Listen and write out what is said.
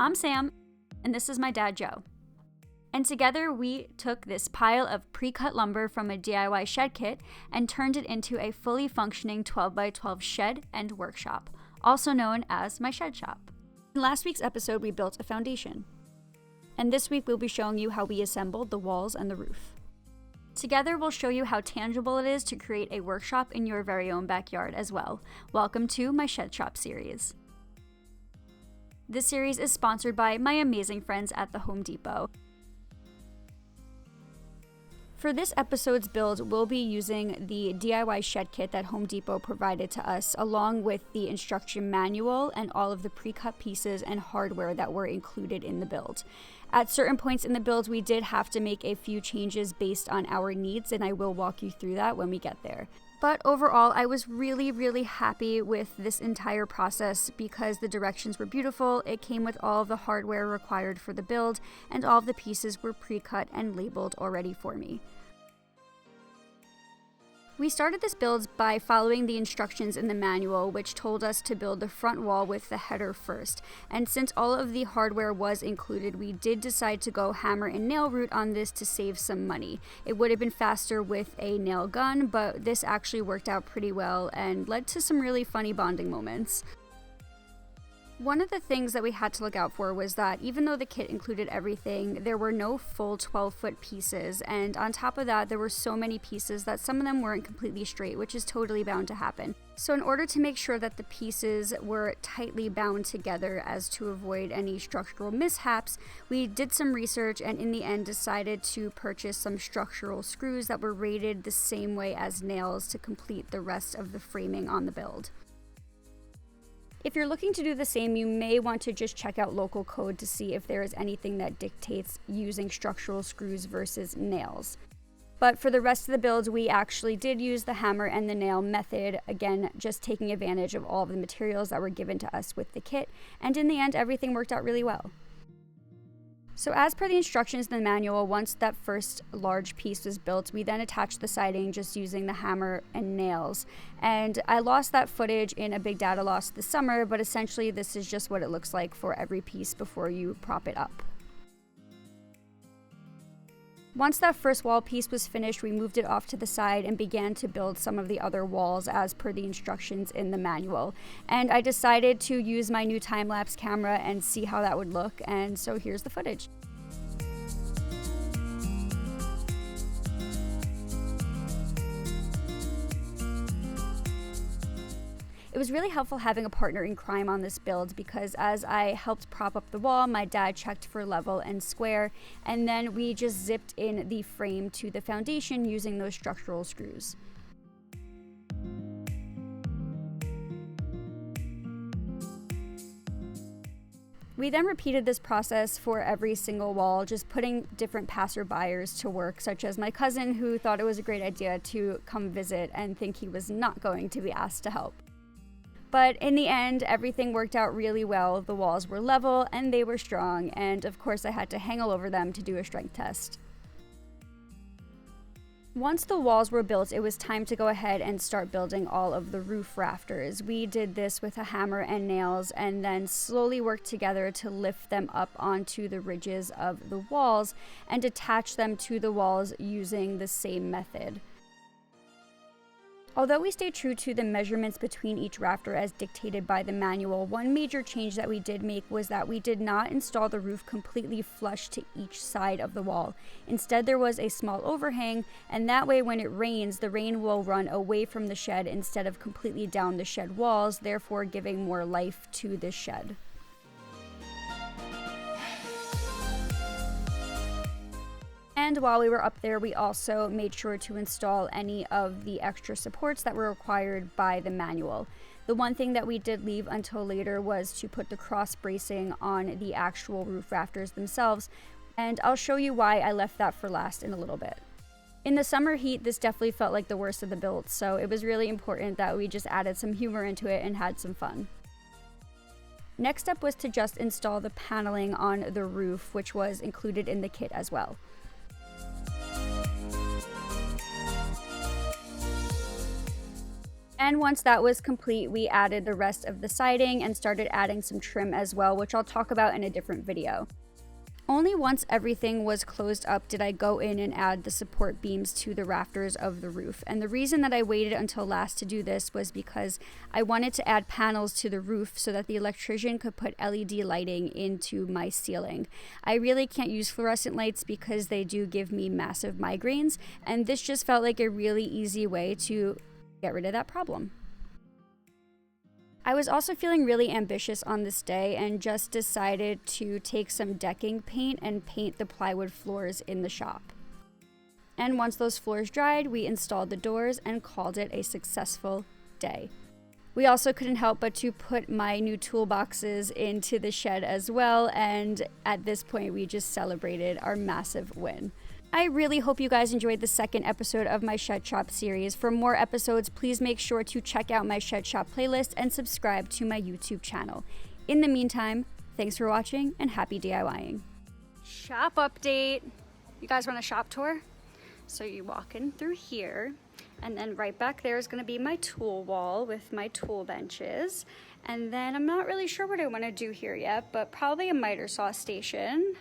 I'm Sam, and this is my dad, Joe. And together we took this pile of pre-cut lumber from a DIY shed kit and turned it into a fully functioning 12x12 shed and workshop, also known as my shed shop. In last week's episode, we built a foundation. And this week we'll be showing you how we assembled the walls and the roof. Together we'll show you how tangible it is to create a workshop in your very own backyard as well. Welcome to my Shed Shop series. This series is sponsored by my amazing friends at the Home Depot. For this episode's build, we'll be using the DIY shed kit that Home Depot provided to us, along with the instruction manual and all of the pre-cut pieces and hardware that were included in the build. At certain points in the build, we did have to make a few changes based on our needs, and I will walk you through that when we get there. But overall, I was really happy with this entire process because the directions were beautiful, it came with all of the hardware required for the build, and all of the pieces were pre-cut and labeled already for me. We started this build by following the instructions in the manual, which told us to build the front wall with the header first. And since all of the hardware was included, we did decide to go hammer and nail route on this to save some money. It would have been faster with a nail gun, but this actually worked out pretty well and led to some really funny bonding moments. One of the things that we had to look out for was that even though the kit included everything, there were no full 12-foot pieces, and on top of that, there were so many pieces that some of them weren't completely straight, which is totally bound to happen. So in order to make sure that the pieces were tightly bound together as to avoid any structural mishaps, we did some research and in the end decided to purchase some structural screws that were rated the same way as nails to complete the rest of the framing on the build. If you're looking to do the same, you may want to just check out local code to see if there is anything that dictates using structural screws versus nails. But for the rest of the build, we actually did use the hammer and the nail method, again, just taking advantage of all of the materials that were given to us with the kit, and in the end, everything worked out really well. So as per the instructions in the manual, once that first large piece was built, we then attached the siding just using the hammer and nails. And I lost that footage in a big data loss this summer, but essentially this is just what it looks like for every piece before you prop it up. Once that first wall piece was finished, we moved it off to the side and began to build some of the other walls as per the instructions in the manual. And I decided to use my new time-lapse camera and see how that would look, and so here's the footage. It was really helpful having a partner in crime on this build because as I helped prop up the wall, my dad checked for level and square, and then we just zipped in the frame to the foundation using those structural screws. We then repeated this process for every single wall, just putting different passerbyers to work, such as my cousin who thought it was a great idea to come visit and think he was not going to be asked to help. But in the end, everything worked out really well. The walls were level and they were strong, and of course I had to hang all over them to do a strength test. Once the walls were built, it was time to go ahead and start building all of the roof rafters. We did this with a hammer and nails and then slowly worked together to lift them up onto the ridges of the walls and attach them to the walls using the same method. Although we stayed true to the measurements between each rafter as dictated by the manual, one major change that we did make was that we did not install the roof completely flush to each side of the wall. Instead, there was a small overhang, and that way when it rains, the rain will run away from the shed instead of completely down the shed walls, therefore giving more life to the shed. And while we were up there, we also made sure to install any of the extra supports that were required by the manual. The one thing that we did leave until later was to put the cross bracing on the actual roof rafters themselves, and I'll show you why I left that for last in a little bit. In the summer heat, this definitely felt like the worst of the builds, so it was really important that we just added some humor into it and had some fun. Next up was to just install the paneling on the roof, which was included in the kit as well. And once that was complete, we added the rest of the siding and started adding some trim as well, which I'll talk about in a different video. Only once everything was closed up did I go in and add the support beams to the rafters of the roof. And the reason that I waited until last to do this was because I wanted to add panels to the roof so that the electrician could put LED lighting into my ceiling. I really can't use fluorescent lights because they do give me massive migraines, and this just felt like a really easy way to get rid of that problem. I was also feeling really ambitious on this day and just decided to take some decking paint and paint the plywood floors in the shop. And once those floors dried, we installed the doors and called it a successful day. We also couldn't help but to put my new toolboxes into the shed as well, and at this point we just celebrated our massive win. I really hope you guys enjoyed the second episode of my Shed Shop series. For more episodes, please make sure to check out my Shed Shop playlist and subscribe to my YouTube channel. In the meantime, thanks for watching and happy DIYing. Shop update. You guys want a shop tour? So you walk in through here, and then right back there is going to be my tool wall with my tool benches. And then I'm not really sure what I want to do here yet, but probably a miter saw station.